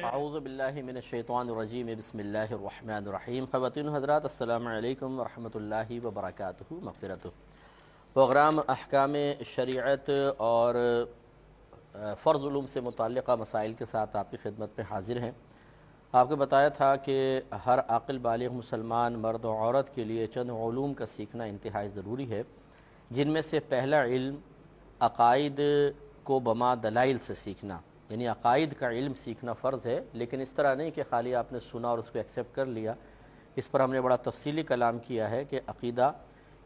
اعوذ باللہ من الشیطان الرجیم بسم اللہ الرحمن الرحیم۔ خواتین و حضرات، السلام علیکم ورحمۃ اللہ وبرکاتہ۔ مغفرتہ پروگرام احکام شریعت اور فرض علوم سے متعلقہ مسائل کے ساتھ آپ کی خدمت میں حاضر ہیں۔ آپ کو بتایا تھا کہ ہر عاقل بالغ مسلمان مرد و عورت کے لیے چند علوم کا سیکھنا انتہائی ضروری ہے، جن میں سے پہلا علم عقائد کو بما دلائل سے سیکھنا، یعنی عقائد کا علم سیکھنا فرض ہے، لیکن اس طرح نہیں کہ خالی آپ نے سنا اور اس کو ایکسیپٹ کر لیا۔ اس پر ہم نے بڑا تفصیلی کلام کیا ہے کہ عقیدہ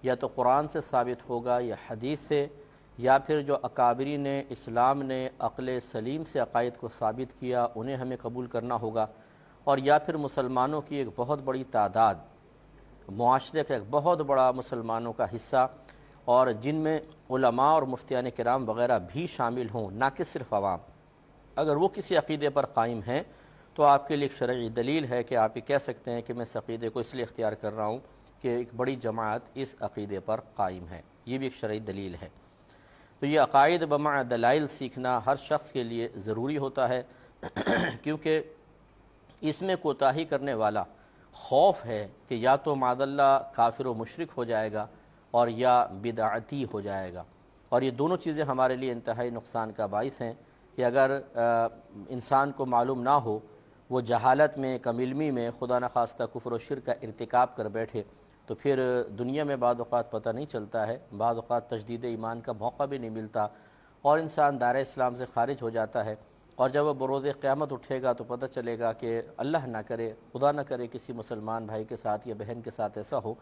یا تو قرآن سے ثابت ہوگا یا حدیث سے، یا پھر جو اکابرین اسلام نے عقل سلیم سے عقائد کو ثابت کیا انہیں ہمیں قبول کرنا ہوگا، اور یا پھر مسلمانوں کی ایک بہت بڑی تعداد، معاشرے کا ایک بہت بڑا مسلمانوں کا حصہ، اور جن میں علماء اور مفتیان کرام وغیرہ بھی شامل ہوں، نہ کہ صرف عوام، اگر وہ کسی عقیدے پر قائم ہیں تو آپ کے لیے ایک شرعی دلیل ہے کہ آپ یہ کہہ سکتے ہیں کہ میں اس عقیدے کو اس لیے اختیار کر رہا ہوں کہ ایک بڑی جماعت اس عقیدے پر قائم ہے، یہ بھی ایک شرعی دلیل ہے۔ تو یہ عقائد بمع دلائل سیکھنا ہر شخص کے لیے ضروری ہوتا ہے، کیونکہ اس میں کوتاہی کرنے والا خوف ہے کہ یا تو معاذ اللہ کافر و مشرک ہو جائے گا اور یا بدعتی ہو جائے گا، اور یہ دونوں چیزیں ہمارے لیے انتہائی نقصان کا باعث ہیں کہ اگر انسان کو معلوم نہ ہو، وہ جہالت میں، کم علمی میں خدا نخواستہ کفر و شرک کا ارتکاب کر بیٹھے، تو پھر دنیا میں بعض اوقات پتہ نہیں چلتا ہے، بعض اوقات تجدید ایمان کا موقع بھی نہیں ملتا، اور انسان دائرہ اسلام سے خارج ہو جاتا ہے، اور جب وہ بروز قیامت اٹھے گا تو پتہ چلے گا کہ اللہ نہ کرے، خدا نہ کرے کسی مسلمان بھائی کے ساتھ یا بہن کے ساتھ ایسا ہو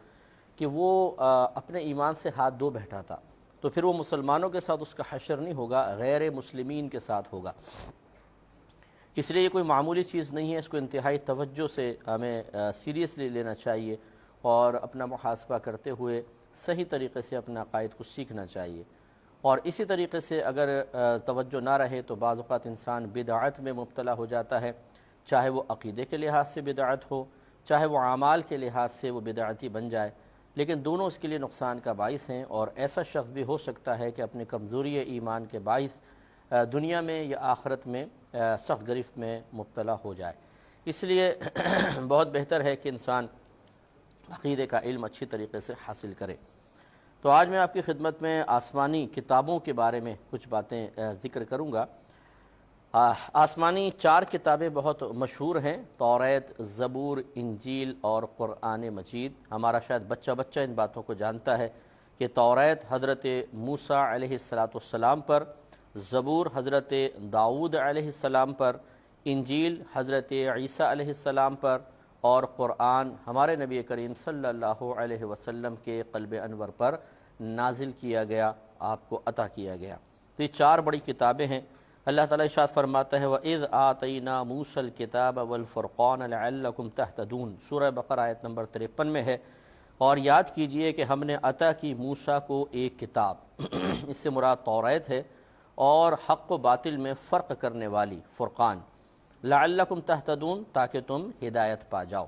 کہ وہ اپنے ایمان سے ہاتھ دھو بیٹھا تھا، تو پھر وہ مسلمانوں کے ساتھ اس کا حشر نہیں ہوگا، غیر مسلمین کے ساتھ ہوگا۔ اس لیے یہ کوئی معمولی چیز نہیں ہے، اس کو انتہائی توجہ سے ہمیں سیریسلی لینا چاہیے، اور اپنا محاسبہ کرتے ہوئے صحیح طریقے سے اپنا عقائد کو سیکھنا چاہیے۔ اور اسی طریقے سے اگر توجہ نہ رہے تو بعض اوقات انسان بدعت میں مبتلا ہو جاتا ہے، چاہے وہ عقیدے کے لحاظ سے بدعت ہو، چاہے وہ اعمال کے لحاظ سے وہ بدعتی بن جائے، لیکن دونوں اس کے لیے نقصان کا باعث ہیں، اور ایسا شخص بھی ہو سکتا ہے کہ اپنی کمزوری ایمان کے باعث دنیا میں یا آخرت میں سخت گرفت میں مبتلا ہو جائے۔ اس لیے بہت بہتر ہے کہ انسان عقیدے کا علم اچھی طریقے سے حاصل کرے۔ تو آج میں آپ کی خدمت میں آسمانی کتابوں کے بارے میں کچھ باتیں ذکر کروں گا۔ آسمانی 4 کتابیں بہت مشہور ہیں، توریت، زبور، انجیل اور قرآن مجید۔ ہمارا شاید بچہ بچہ ان باتوں کو جانتا ہے کہ توریت حضرت موسیٰ علیہ السلام پر، زبور حضرت داؤد علیہ السلام پر، انجیل حضرت عیسیٰ علیہ السلام پر، اور قرآن ہمارے نبی کریم صلی اللہ علیہ وسلم کے قلب انور پر نازل کیا گیا، آپ کو عطا کیا گیا۔ تو یہ 4 بڑی کتابیں ہیں۔ اللہ تعالیٰ ارشاد فرماتا ہے وَإِذْ آتَيْنَا مُوسَى الْكِتَابَ وَالْفُرْقَانَ لَعَلَّكُمْ تَهْتَدُونَ، سورہ بقرہ آیت نمبر 53 میں ہے۔ اور یاد کیجئے کہ ہم نے عطا کی موسیٰ کو ایک کتاب، اس سے مراد توریت ہے، اور حق و باطل میں فرق کرنے والی فرقان، لعلکم تہتدون، تاکہ تم ہدایت پا جاؤ۔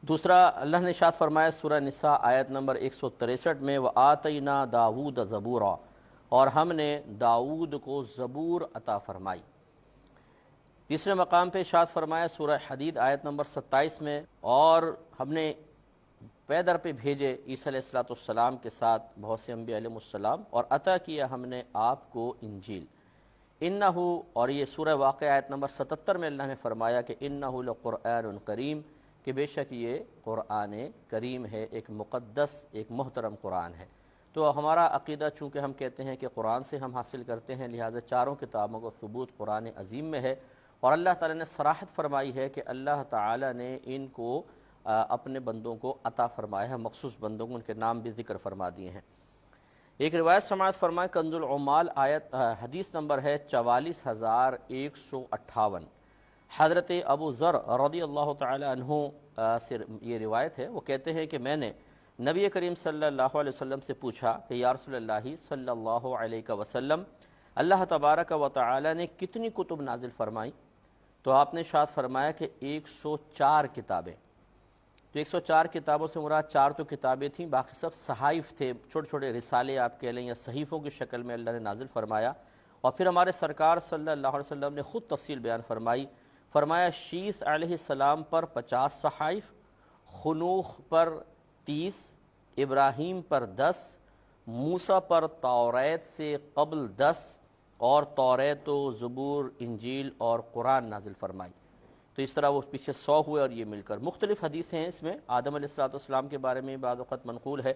دوسرا اللہ نے ارشاد فرمایا سورہ نساء آیت نمبر 163 میں وَآتَيْنَا دَاوُودَ زَبُورًا، اور ہم نے داؤد کو زبور عطا فرمائی۔ تیسرے مقام پہ ارشاد فرمایا سورہ حدید آیت نمبر 27 میں، اور ہم نے پے در پہ بھیجے عیسیٰ علیہ السلام کے ساتھ بہت سے انبیاء علیہ السلام، اور عطا کیا ہم نے آپ کو انجیل۔ انہو، اور یہ سورہ واقعہ آیت نمبر 77 میں اللہ نے فرمایا کہ انہو لقرآن کریم، کہ بے شک یہ قرآن کریم ہے، ایک مقدس، ایک محترم قرآن ہے۔ تو ہمارا عقیدہ چونکہ ہم کہتے ہیں کہ قرآن سے ہم حاصل کرتے ہیں، لہٰذا 4 کتابوں کو ثبوت قرآن عظیم میں ہے، اور اللہ تعالیٰ نے صراحت فرمائی ہے کہ اللہ تعالیٰ نے ان کو اپنے بندوں کو عطا فرمایا ہے، مخصوص بندوں کو، ان کے نام بھی ذکر فرما دیے ہیں۔ ایک روایت سماعت فرمائے کنز العمال آیت حدیث نمبر ہے 44158، حضرت ابو ذر رضی اللہ تعالی عنہ سے یہ روایت ہے۔ وہ کہتے ہیں کہ میں نے نبی کریم صلی اللہ علیہ وسلم سے پوچھا کہ یا رسول اللہ صلی اللہ علیہ وسلم، اللہ تبارک و تعالی نے کتنی کتب نازل فرمائی؟ تو آپ نے ارشاد فرمایا کہ 104 کتابیں۔ تو 104 کتابوں سے مراد 4 تو کتابیں تھیں، باقی سب صحائف تھے، چھوٹے چھوٹے رسالے آپ کہہ لیں یا صحیفوں کی شکل میں اللہ نے نازل فرمایا، اور پھر ہمارے سرکار صلی اللہ علیہ وسلم نے خود تفصیل بیان فرمائی، فرمایا شیث علیہ السلام پر 50 صحائف، خنوخ پر 30، ابراہیم پر 10، موسیٰ پر توریت سے قبل 10، اور توریت و زبور، انجیل اور قرآن نازل فرمائی۔ تو اس طرح وہ پیچھے 100 ہوئے، اور یہ مل کر مختلف حدیثیں ہیں اس میں۔ آدم علیہ السلام کے بارے میں بعض وقت منقول ہے،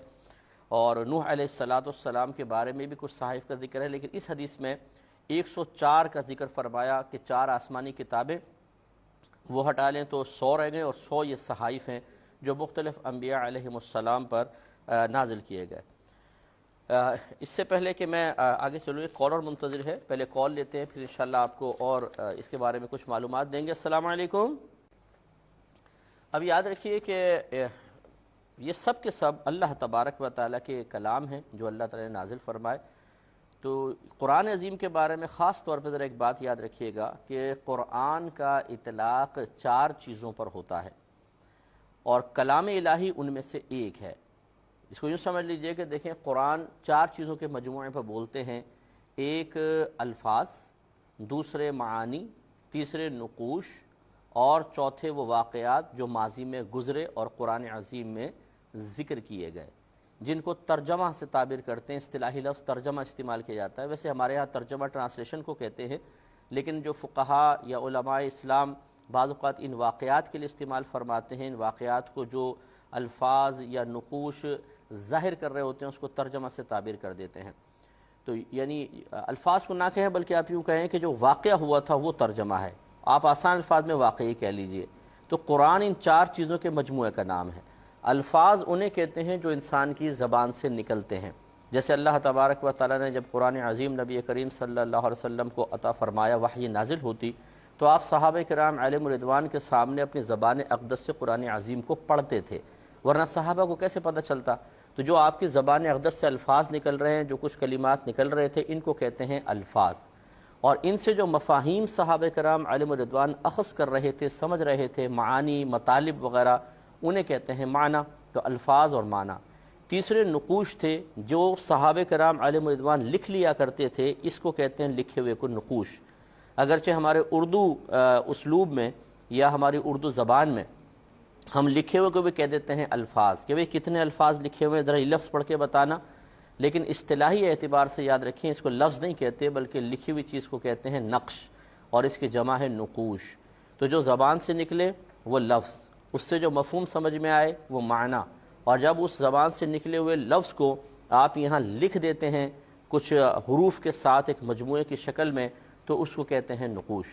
اور نوح علیہ السلام کے بارے میں بھی کچھ صحائف کا ذکر ہے، لیکن اس حدیث میں 104 کا ذکر فرمایا کہ 4 آسمانی کتابیں وہ ہٹا لیں تو 100 رہ گئے، اور 100 یہ صحائف ہیں جو مختلف انبیاء علیہم السلام پر نازل کیے گئے۔ اس سے پہلے کہ میں آگے چلوں، ایک کالر منتظر ہے، پہلے کال لیتے ہیں، پھر انشاءاللہ آپ کو اور اس کے بارے میں کچھ معلومات دیں گے۔ السلام علیکم۔ اب یاد رکھیے کہ یہ سب کے سب اللہ تبارک و تعالیٰ کے کلام ہیں جو اللہ تعالیٰ نے نازل فرمائے۔ تو قرآن عظیم کے بارے میں خاص طور پہ ذرا ایک بات یاد رکھیے گا کہ قرآن کا اطلاق 4 چیزوں پر ہوتا ہے، اور کلام الہی ان میں سے ایک ہے۔ اس کو یوں سمجھ لیجئے کہ دیکھیں، قرآن 4 چیزوں کے مجموعے پر بولتے ہیں، ایک الفاظ، دوسرے معانی، تیسرے نقوش، اور چوتھے وہ واقعات جو ماضی میں گزرے اور قرآن عظیم میں ذکر کیے گئے، جن کو ترجمہ سے تعبیر کرتے ہیں۔ اصطلاحی لفظ ترجمہ استعمال کیا جاتا ہے، ویسے ہمارے ہاں ترجمہ ٹرانسلیشن کو کہتے ہیں، لیکن جو فقہاء یا علماء اسلام بعض اوقات ان واقعات کے لیے استعمال فرماتے ہیں، ان واقعات کو جو الفاظ یا نقوش ظاہر کر رہے ہوتے ہیں اس کو ترجمہ سے تعبیر کر دیتے ہیں۔ تو یعنی الفاظ کو نہ کہیں بلکہ آپ یوں کہیں کہ جو واقعہ ہوا تھا وہ ترجمہ ہے، آپ آسان الفاظ میں واقعی کہہ لیجئے۔ تو قرآن ان 4 چیزوں کے مجموعے کا نام ہے۔ الفاظ انہیں کہتے ہیں جو انسان کی زبان سے نکلتے ہیں، جیسے اللہ تبارک و تعالیٰ نے جب قرآن عظیم نبی کریم صلی اللہ علیہ وسلم کو عطا فرمایا، وحی نازل ہوتی تو آپ صحابہ کرام علیہم الرضوان کے سامنے اپنی زبان اقدس سے قرآن عظیم کو پڑھتے تھے، ورنہ صحابہ کو کیسے پتہ چلتا؟ تو جو آپ کی زبان اقدس سے الفاظ نکل رہے ہیں، جو کچھ کلمات نکل رہے تھے، ان کو کہتے ہیں الفاظ، اور ان سے جو مفاہیم صحابہ کرام علیہم الرضوان اخذ کر رہے تھے، سمجھ رہے تھے، معانی، مطالب وغیرہ، انہیں کہتے ہیں معنی۔ تو الفاظ اور معنی۔ تیسرے نقوش تھے، جو صحابہ کرام علیہم الرضوان لکھ لیا کرتے تھے، اس کو کہتے ہیں لکھے ہوئے کو نقوش۔ اگرچہ ہمارے اردو اسلوب میں یا ہماری اردو زبان میں ہم لکھے ہوئے کو بھی کہہ دیتے ہیں الفاظ، کہ بھئی کتنے الفاظ لکھے ہوئے ہیں، ذرا یہ لفظ پڑھ کے بتانا، لیکن اصطلاحی اعتبار سے یاد رکھیں اس کو لفظ نہیں کہتے بلکہ لکھی ہوئی چیز کو کہتے ہیں نقش، اور اس کی جمع ہے نقوش۔ تو جو زبان سے نکلے وہ لفظ، اس سے جو مفہوم سمجھ میں آئے وہ معنی، اور جب اس زبان سے نکلے ہوئے لفظ کو آپ یہاں لکھ دیتے ہیں کچھ حروف کے ساتھ ایک مجموعے کی شکل میں، تو اس کو کہتے ہیں نقوش۔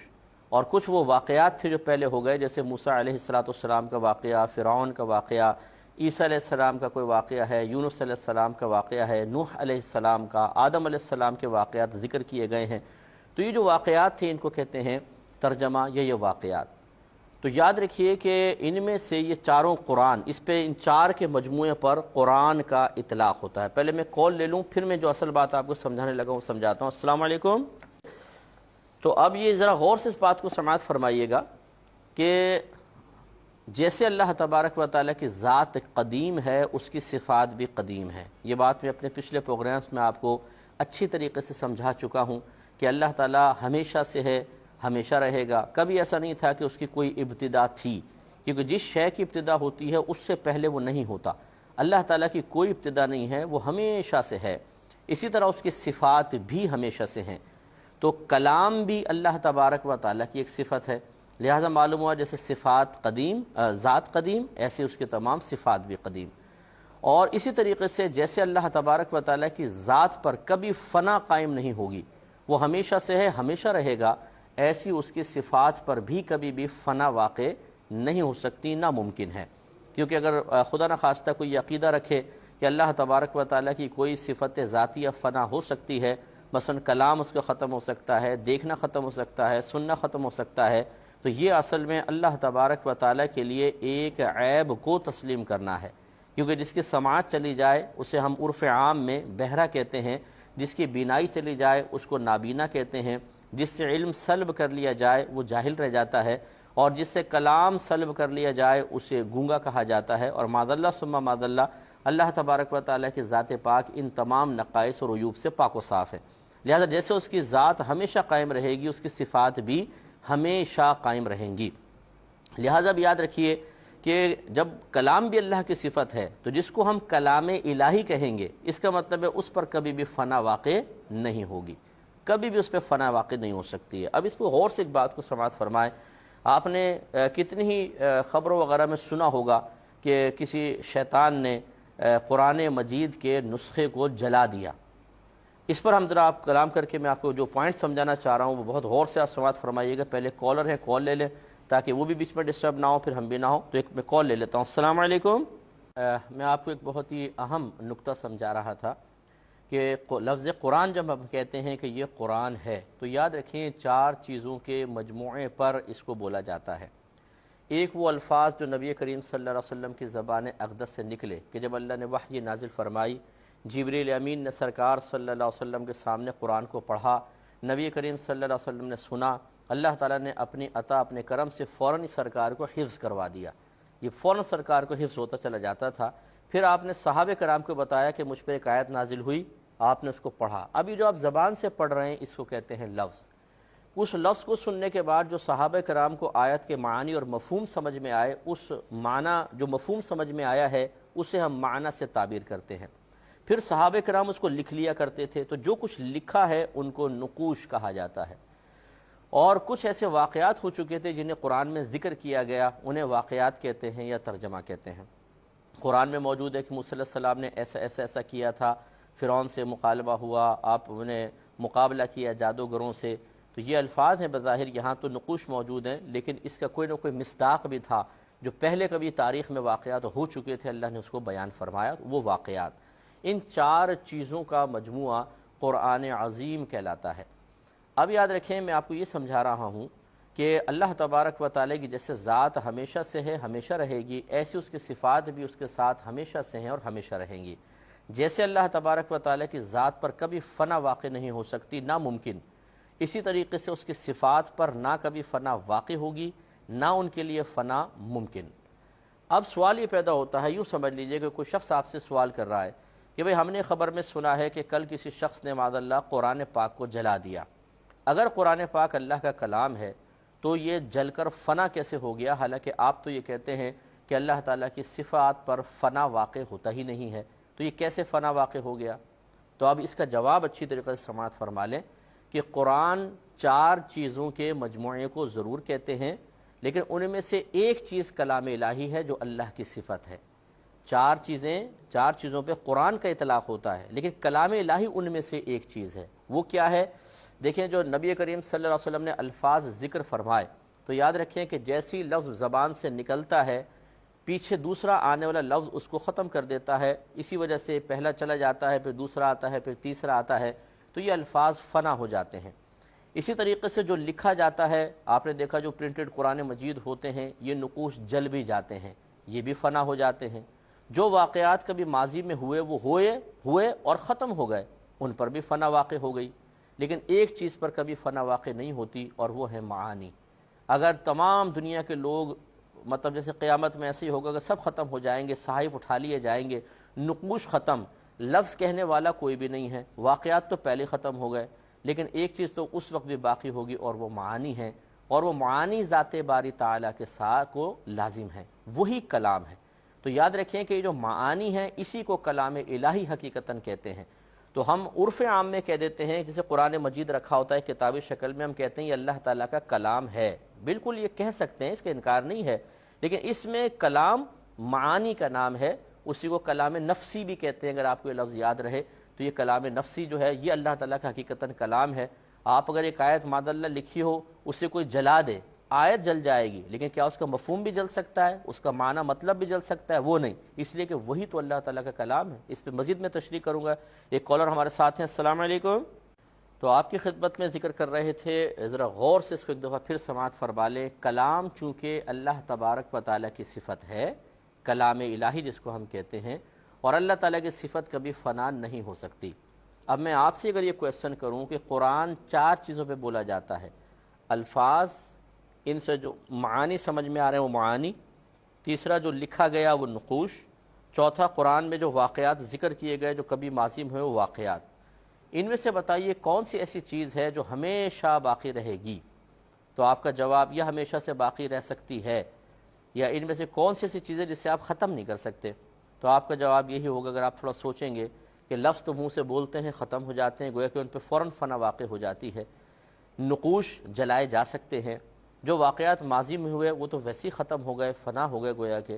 اور کچھ وہ واقعات تھے جو پہلے ہو گئے، جیسے موسیٰ علیہ السلام کا واقعہ، فرعون کا واقعہ، عیسیٰ علیہ السلام کا کوئی واقعہ ہے، یونس علیہ السلام کا واقعہ ہے، نوح علیہ السلام کا، آدم علیہ السلام کے واقعات ذکر کیے گئے ہیں۔ تو یہ جو واقعات تھے ان کو کہتے ہیں ترجمہ یا یہ واقعات۔ تو یاد رکھیے کہ ان میں سے یہ 4 قرآن، اس پہ ان 4 کے مجموعے پر قرآن کا اطلاق ہوتا ہے۔ پہلے میں کال لے لوں، پھر میں جو اصل بات آپ کو سمجھانے لگا وہ سمجھاتا ہوں۔ السلام علیکم۔ تو اب یہ ذرا غور سے اس بات کو سماعت فرمائیے گا کہ جیسے اللہ تبارک و تعالیٰ کی ذات قدیم ہے، اس کی صفات بھی قدیم ہے۔ یہ بات میں اپنے پچھلے پروگرامز میں آپ کو اچھی طریقے سے سمجھا چکا ہوں کہ اللہ تعالیٰ ہمیشہ سے ہے، ہمیشہ رہے گا۔ کبھی ایسا نہیں تھا کہ اس کی کوئی ابتدا تھی، کیونکہ جس شے کی ابتدا ہوتی ہے اس سے پہلے وہ نہیں ہوتا۔ اللہ تعالیٰ کی کوئی ابتدا نہیں ہے، وہ ہمیشہ سے ہے۔ اسی طرح اس کی صفات بھی ہمیشہ سے ہیں۔ تو کلام بھی اللہ تبارک و تعالیٰ کی ایک صفت ہے، لہذا معلوم ہوا جیسے صفات قدیم، ذات قدیم، ایسے اس کے تمام صفات بھی قدیم۔ اور اسی طریقے سے جیسے اللہ تبارک و تعالیٰ کی ذات پر کبھی فنا قائم نہیں ہوگی، وہ ہمیشہ سے ہے، ہمیشہ رہے گا، ایسی اس کی صفات پر بھی کبھی بھی فنا واقع نہیں ہو سکتی، ناممکن ہے۔ کیونکہ اگر خدا نخواستہ کوئی عقیدہ رکھے کہ اللہ تبارک و تعالیٰ کی کوئی صفت ذاتیہ فنا ہو سکتی ہے، مثلا کلام اس کا ختم ہو سکتا ہے، دیکھنا ختم ہو سکتا ہے، سننا ختم ہو سکتا ہے، تو یہ اصل میں اللہ تبارک و تعالیٰ کے لیے ایک عیب کو تسلیم کرنا ہے۔ کیونکہ جس کی سماعت چلی جائے اسے ہم عرف عام میں بہرا کہتے ہیں، جس کی بینائی چلی جائے اس کو نابینا کہتے ہیں، جس سے علم سلب کر لیا جائے وہ جاہل رہ جاتا ہے، اور جس سے کلام سلب کر لیا جائے اسے گونگا کہا جاتا ہے۔ اور معاذ اللہ ثم معاذ اللہ تبارک و تعالیٰ کی ذات پاک ان تمام نقائص اور عیوب سے پاک و صاف ہے۔ لہذا جیسے اس کی ذات ہمیشہ قائم رہے گی، اس کی صفات بھی ہمیشہ قائم رہیں گی۔ لہذا بھی یاد رکھیے کہ جب کلام بھی اللہ کی صفت ہے تو جس کو ہم کلام الہی کہیں گے، اس کا مطلب ہے اس پر کبھی بھی فنا واقع نہیں ہوگی، کبھی بھی اس پہ فنا واقع نہیں ہو سکتی ہے۔ اب اس کو غور سے ایک بات کو سماعت فرمائیں، آپ نے کتنی ہی خبروں وغیرہ میں سنا ہوگا کہ کسی شیطان نے قرآن مجید کے نسخے کو جلا دیا۔ اس پر ہم ذرا آپ کلام کر کے میں آپ کو جو پوائنٹ سمجھانا چاہ رہا ہوں وہ بہت غور سے آپ سماعت فرمائیے گا۔ پہلے کالر ہیں، کال لے لیں تاکہ وہ بھی بیچ میں ڈسٹرب نہ ہو، پھر ہم بھی نہ ہو۔ تو ایک میں کال لے لیتا ہوں۔ السلام علیکم۔ میں آپ کو ایک بہت ہی اہم نقطہ سمجھا رہا تھا کہ لفظ قرآن جب ہم کہتے ہیں کہ یہ قرآن ہے تو یاد رکھیں 4 چیزوں کے مجموعے پر اس کو بولا جاتا ہے۔ ایک وہ الفاظ جو نبی کریم صلی اللہ علیہ وسلم کی زبان اقدس سے نکلے کہ جب اللہ نے وحی نازل فرمائی، جبریل امین نے سرکار صلی اللہ علیہ وسلم کے سامنے قرآن کو پڑھا، نبی کریم صلی اللہ علیہ وسلم نے سنا، اللہ تعالیٰ نے اپنی عطا اپنے کرم سے فوراً سرکار کو حفظ کروا دیا، یہ فوراً سرکار کو حفظ ہوتا چلا جاتا تھا۔ پھر آپ نے صحابہ کرام کو بتایا کہ مجھ پہ ایک آیت نازل ہوئی، آپ نے اس کو پڑھا۔ ابھی جو آپ زبان سے پڑھ رہے ہیں اس کو کہتے ہیں لفظ۔ اس لفظ کو سننے کے بعد جو صحابہ کرام کو آیت کے معنی اور مفہوم سمجھ میں آئے، اس معنی جو مفہوم سمجھ میں آیا ہے اسے ہم معنی سے تعبیر کرتے ہیں۔ پھر صحابہ کرام اس کو لکھ لیا کرتے تھے، تو جو کچھ لکھا ہے ان کو نقوش کہا جاتا ہے۔ اور کچھ ایسے واقعات ہو چکے تھے جنہیں قرآن میں ذکر کیا گیا، انہیں واقعات کہتے ہیں یا ترجمہ کہتے ہیں۔ قرآن میں موجود ہے کہ موسیٰ علیہ السلام نے ایسا کیا تھا، فرعون سے مقابلہ ہوا، آپ نے مقابلہ کیا جادوگروں سے، تو یہ الفاظ ہیں بظاہر یہاں تو نقوش موجود ہیں، لیکن اس کا کوئی نہ کوئی مصداق بھی تھا جو پہلے کبھی تاریخ میں واقعات ہو چکے تھے، اللہ نے اس کو بیان فرمایا، وہ واقعات۔ ان 4 چیزوں کا مجموعہ قرآن عظیم کہلاتا ہے۔ اب یاد رکھیں میں آپ کو یہ سمجھا رہا ہوں کہ اللہ تبارک و تعالیٰ کی جیسے ذات ہمیشہ سے ہے، ہمیشہ رہے گی، ایسی اس کی صفات بھی اس کے ساتھ ہمیشہ سے ہیں اور ہمیشہ رہیں گی۔ جیسے اللہ تبارک و تعالیٰ کی ذات پر کبھی فنا واقع نہیں ہو سکتی، ناممکن، اسی طریقے سے اس کی صفات پر نہ کبھی فنا واقع ہوگی، نہ ان کے لیے فنا ممکن۔ اب سوال یہ پیدا ہوتا ہے، یوں سمجھ لیجئے کہ کوئی شخص آپ سے سوال کر رہا ہے کہ بھئی ہم نے خبر میں سنا ہے کہ کل کسی شخص نے معاذ اللہ قرآن پاک کو جلا دیا۔ اگر قرآن پاک اللہ کا کلام ہے تو یہ جل کر فنا کیسے ہو گیا، حالانکہ آپ تو یہ کہتے ہیں کہ اللہ تعالیٰ کی صفات پر فنا واقع ہوتا ہی نہیں ہے، تو یہ کیسے فنا واقع ہو گیا؟ تو اب اس کا جواب اچھی طریقے سے سماعت فرما لیں کہ قرآن 4 چیزوں کے مجموعے کو ضرور کہتے ہیں، لیکن ان میں سے ایک چیز کلام الہی ہے جو اللہ کی صفت ہے۔ 4 چیزوں پہ قرآن کا اطلاق ہوتا ہے، لیکن کلام الہی ان میں سے ایک چیز ہے۔ وہ کیا ہے؟ دیکھیں جو نبی کریم صلی اللہ علیہ وسلم نے الفاظ ذکر فرمائے تو یاد رکھیں کہ جیسی لفظ زبان سے نکلتا ہے پیچھے دوسرا آنے والا لفظ اس کو ختم کر دیتا ہے، اسی وجہ سے پہلا چلا جاتا ہے، پھر دوسرا آتا ہے، پھر تیسرا آتا ہے، تو یہ الفاظ فنا ہو جاتے ہیں۔ اسی طریقے سے جو لکھا جاتا ہے، آپ نے دیکھا جو پرنٹڈ قرآن مجید ہوتے ہیں یہ نقوش جل بھی جاتے ہیں، یہ بھی فنا ہو جاتے ہیں۔ جو واقعات کبھی ماضی میں ہوئے وہ ہوئے اور ختم ہو گئے، ان پر بھی فنا واقع ہو گئی، لیکن ایک چیز پر کبھی فنا واقع نہیں ہوتی اور وہ ہے معانی۔ اگر تمام دنیا کے لوگ مطلب جیسے قیامت میں ایسے ہی ہوگا کہ سب ختم ہو جائیں گے، صحائف اٹھا لیے جائیں گے، نقوش ختم، لفظ کہنے والا کوئی بھی نہیں ہے، واقعات تو پہلے ختم ہو گئے، لیکن ایک چیز تو اس وقت بھی باقی ہوگی اور وہ معانی ہے، اور وہ معانی ذات باری تعالیٰ کے ساتھ کو لازم ہے، وہی کلام ہے۔ تو یاد رکھیں کہ یہ جو معانی ہے اسی کو کلام الہی حقیقتاً کہتے ہیں۔ تو ہم عرف عام میں کہہ دیتے ہیں، جسے قرآن مجید رکھا ہوتا ہے کتابی شکل میں، ہم کہتے ہیں یہ اللہ تعالیٰ کا کلام ہے، بالکل یہ کہہ سکتے ہیں، اس کا انکار نہیں ہے، لیکن اس میں کلام معانی کا نام ہے، اسی کو کلام نفسی بھی کہتے ہیں۔ اگر آپ کو یہ لفظ یاد رہے تو یہ کلام نفسی جو ہے یہ اللہ تعالیٰ کا حقیقتاً کلام ہے۔ آپ اگر ایک آیت معاذ اللہ لکھی ہو، اسے کوئی جلا دے، آیت جل جائے گی، لیکن کیا اس کا مفہوم بھی جل سکتا ہے، اس کا معنی مطلب بھی جل سکتا ہے؟ وہ نہیں، اس لیے کہ وہی تو اللہ تعالیٰ کا کلام ہے۔ اس پہ مزید میں تشریح کروں گا۔ ایک کالر ہمارے ساتھ ہیں، السلام علیکم۔ تو آپ کی خدمت میں ذکر کر رہے تھے، ذرا غور سے اس کو ایک دفعہ پھر سماعت فرما لیں۔ کلام چونکہ اللہ تبارک و تعالیٰ کی صفت ہے، کلام الہی جس کو ہم کہتے ہیں، اور اللہ تعالیٰ کی صفت کبھی فنا نہیں ہو سکتی۔ اب میں آپ سے اگر یہ کویسچن کروں کہ قرآن 4 چیزوں پہ بولا جاتا ہے، الفاظ، ان سے جو معانی سمجھ میں آ رہے ہیں وہ معانی، تیسرا جو لکھا گیا وہ نقوش، چوتھا قرآن میں جو واقعات ذکر کیے گئے جو کبھی ماضی میں ہوئے وہ واقعات، ان میں سے بتائیے کون سی ایسی چیز ہے جو ہمیشہ باقی رہے گی؟ تو آپ کا جواب یہ ہمیشہ سے باقی رہ سکتی ہے، یا ان میں سے کون سی ایسی چیزیں جسے آپ ختم نہیں کر سکتے؟ تو آپ کا جواب یہی ہوگا، اگر آپ تھوڑا سوچیں گے کہ لفظ تو منہ سے بولتے ہیں ختم ہو جاتے ہیں، گویا کہ ان پہ فوراً فنا واقع ہو جاتی ہے، نقوش جلائے جا سکتے ہیں، جو واقعات ماضی میں ہوئے وہ تو ویسے ہی ختم ہو گئے، فنا ہو گئے، گویا کہ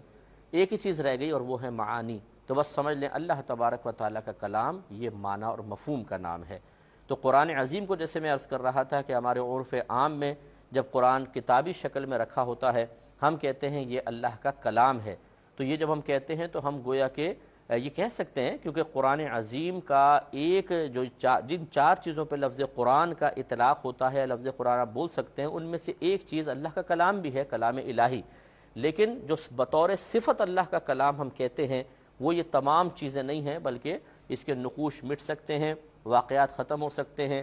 ایک ہی چیز رہ گئی اور وہ ہے معانی۔ تو بس سمجھ لیں اللہ تبارک و تعالیٰ کا کلام یہ معنی اور مفہوم کا نام ہے۔ تو قرآن عظیم کو جیسے میں عرض کر رہا تھا کہ ہمارے عرف عام میں جب قرآن کتابی شکل میں رکھا ہوتا ہے ہم کہتے ہیں یہ اللہ کا کلام ہے، تو یہ جب ہم کہتے ہیں تو ہم گویا کہ یہ کہہ سکتے ہیں کیونکہ قرآن عظیم کا ایک جو جن چار چیزوں پہ لفظ قرآن کا اطلاق ہوتا ہے، لفظ قرآن آپ بول سکتے ہیں، ان میں سے ایک چیز اللہ کا کلام بھی ہے، کلام الہی، لیکن جو بطور صفت اللہ کا کلام ہم کہتے ہیں وہ یہ تمام چیزیں نہیں ہیں، بلکہ اس کے نقوش مٹ سکتے ہیں، واقعات ختم ہو سکتے ہیں،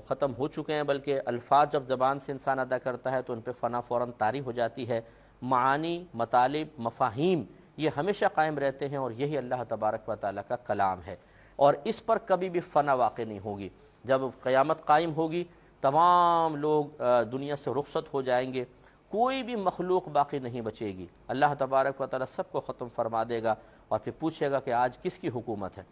ختم ہو چکے ہیں، بلکہ الفاظ جب زبان سے انسان ادا کرتا ہے تو ان پہ فنا فوراً طاری ہو جاتی ہے، معانی، مطالب، مفاہیم یہ ہمیشہ قائم رہتے ہیں، اور یہی اللہ تبارک و تعالیٰ کا کلام ہے، اور اس پر کبھی بھی فنا واقع نہیں ہوگی۔ جب قیامت قائم ہوگی تمام لوگ دنیا سے رخصت ہو جائیں گے، کوئی بھی مخلوق باقی نہیں بچے گی، اللہ تبارک و تعالیٰ سب کو ختم فرما دے گا، اور پھر پوچھے گا کہ آج کس کی حکومت ہے؟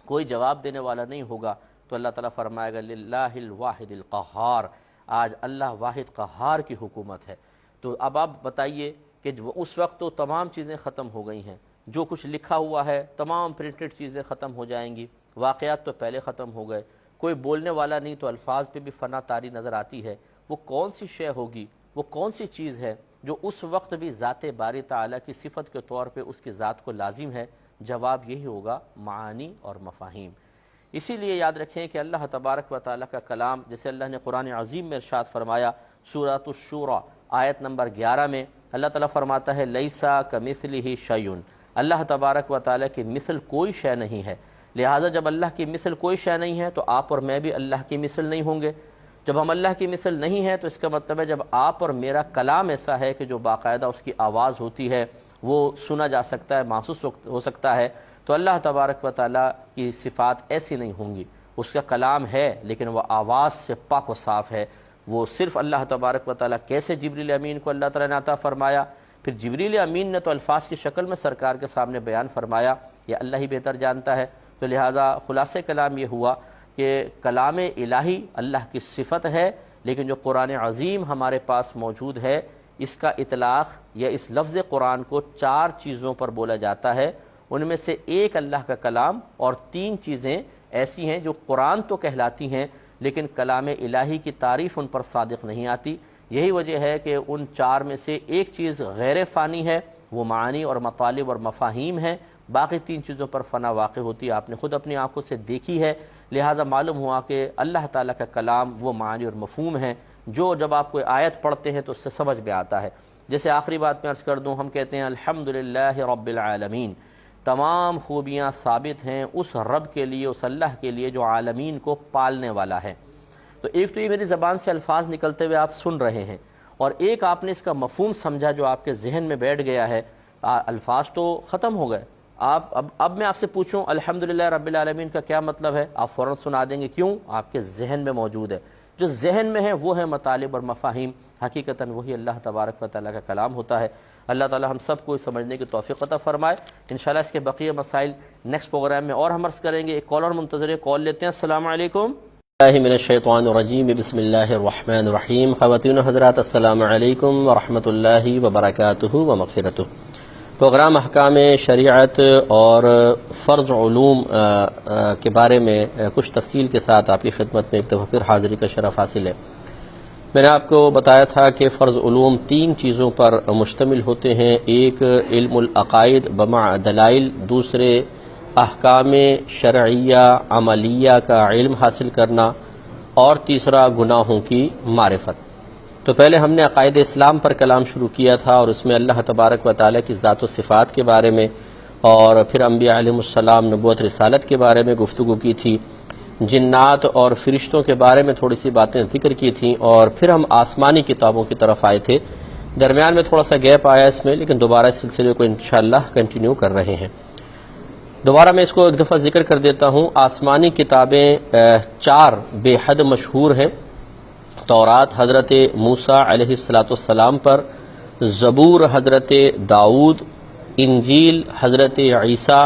کوئی جواب دینے والا نہیں ہوگا، تو اللہ تعالیٰ فرمائے گا للہ الواحد القہار، آج اللہ واحد قہار کی حکومت ہے۔ تو اب آپ بتائیے کہ اس وقت تو تمام چیزیں ختم ہو گئی ہیں، جو کچھ لکھا ہوا ہے تمام پرنٹڈ چیزیں ختم ہو جائیں گی، واقعات تو پہلے ختم ہو گئے، کوئی بولنے والا نہیں، تو الفاظ پہ بھی فنا طاری نظر آتی ہے۔ وہ کون سی شے ہوگی، وہ کون سی چیز ہے جو اس وقت بھی ذات باری تعالیٰ کی صفت کے طور پہ اس کی ذات کو لازم ہے؟ جواب یہی ہوگا معانی اور مفاہیم۔ اسی لیے یاد رکھیں کہ اللہ تبارک و تعالیٰ کا کلام، جیسے اللہ نے قرآن عظیم میں ارشاد فرمایا سورۃ الشورى آیت نمبر 11 میں، اللہ تعالیٰ فرماتا ہے لیسا کمثلہ شیء، اللہ تبارک و تعالیٰ کی مثل کوئی شے نہیں ہے، لہٰذا جب اللہ کی مثل کوئی شے نہیں ہے تو آپ اور میں بھی اللہ کی مثل نہیں ہوں گے۔ جب ہم اللہ کی مثل نہیں ہیں تو اس کا مطلب ہے جب آپ اور میرا کلام ایسا ہے کہ جو باقاعدہ اس کی آواز ہوتی ہے، وہ سنا جا سکتا ہے، محسوس ہو سکتا ہے، تو اللہ تبارک و تعالیٰ کی صفات ایسی نہیں ہوں گی۔ اس کا کلام ہے لیکن وہ آواز سے پاک و صاف ہے۔ وہ صرف اللہ تبارک و تعالیٰ کیسے جبریل امین کو اللہ تعالیٰ نے عطا فرمایا، پھر جبریل امین نے تو الفاظ کی شکل میں سرکار کے سامنے بیان فرمایا، یہ اللہ ہی بہتر جانتا ہے۔ تو لہٰذا خلاصہ کلام یہ ہوا کہ کلام الہی اللہ کی صفت ہے، لیکن جو قرآن عظیم ہمارے پاس موجود ہے اس کا اطلاق یا اس لفظ قرآن کو 4 چیزوں پر بولا جاتا ہے، ان میں سے ایک اللہ کا کلام اور 3 چیزیں ایسی ہیں جو قرآن تو کہلاتی ہیں لیکن کلام الہی کی تعریف ان پر صادق نہیں آتی۔ یہی وجہ ہے کہ ان 4 میں سے ایک چیز غیر فانی ہے، وہ معانی اور مطالب اور مفاہیم ہیں، باقی 3 چیزوں پر فنا واقع ہوتی ہے، آپ نے خود اپنی آنکھوں سے دیکھی ہے۔ لہٰذا معلوم ہوا کہ اللہ تعالیٰ کا کلام وہ معانی اور مفہوم ہیں جو جب آپ کوئی آیت پڑھتے ہیں تو اس سے سمجھ میں آتا ہے۔ جیسے آخری بات میں عرض کر دوں، ہم کہتے ہیں الحمدللہ رب العالمین، تمام خوبیاں ثابت ہیں اس رب کے لیے، اس اللہ کے لیے جو عالمین کو پالنے والا ہے۔ تو ایک تو یہ میری زبان سے الفاظ نکلتے ہوئے آپ سن رہے ہیں، اور ایک آپ نے اس کا مفہوم سمجھا جو آپ کے ذہن میں بیٹھ گیا ہے۔ الفاظ تو ختم ہو گئے، اب میں آپ سے پوچھوں الحمدللہ رب العالمین کا کیا مطلب ہے، آپ فوراً سنا دیں گے، کیوں؟ آپ کے ذہن میں موجود ہے۔ جو ذہن میں ہے وہ ہے مطالب اور مفاہیم، حقیقتاً وہی اللہ تبارک و تعالیٰ کا کلام ہوتا ہے۔ اللہ تعالیٰ ہم سب کو سمجھنے کی توفیق عطا فرمائے۔ انشاءاللہ اس کے بقیہ مسائل نیکسٹ پروگرام میں اور ہم عرض کریں گے۔ ایک کالر منتظر ہے، کال لیتے ہیں۔ السلام علیکم۔ من الشیطان الرجیم، بسم اللہ الرحمن الرحیم۔ خواتین و حضرات السلام علیکم ورحمۃ اللہ وبرکاتہ و مغفرتہ۔ پروگرام احکام شریعت اور فرض علوم کے بارے میں کچھ تفصیل کے ساتھ آپ کی خدمت میں ایک دفعہ پھر حاضری کا شرف حاصل ہے۔ میں نے آپ کو بتایا تھا کہ فرض علوم 3 چیزوں پر مشتمل ہوتے ہیں، ایک علم العقائد بمع دلائل، دوسرے احکام شرعیہ عملیہ کا علم حاصل کرنا، اور تیسرا گناہوں کی معرفت۔ تو پہلے ہم نے عقائد اسلام پر کلام شروع کیا تھا، اور اس میں اللہ تبارک و تعالیٰ کی ذات و صفات کے بارے میں، اور پھر انبیاء علیہ السلام نبوت رسالت کے بارے میں گفتگو کی تھی، جنات اور فرشتوں کے بارے میں تھوڑی سی باتیں ذکر کی تھیں، اور پھر ہم آسمانی کتابوں کی طرف آئے تھے۔ درمیان میں تھوڑا سا گیپ آیا اس میں، لیکن دوبارہ اس سلسلے کو انشاءاللہ کنٹینیو کر رہے ہیں۔ دوبارہ میں اس کو ایک دفعہ ذکر کر دیتا ہوں. آسمانی کتابیں 4 بے حد مشہور ہیں. تورات حضرت موسیٰ علیہ السلام پر، زبور حضرت داؤد، انجیل حضرت عیسیٰ،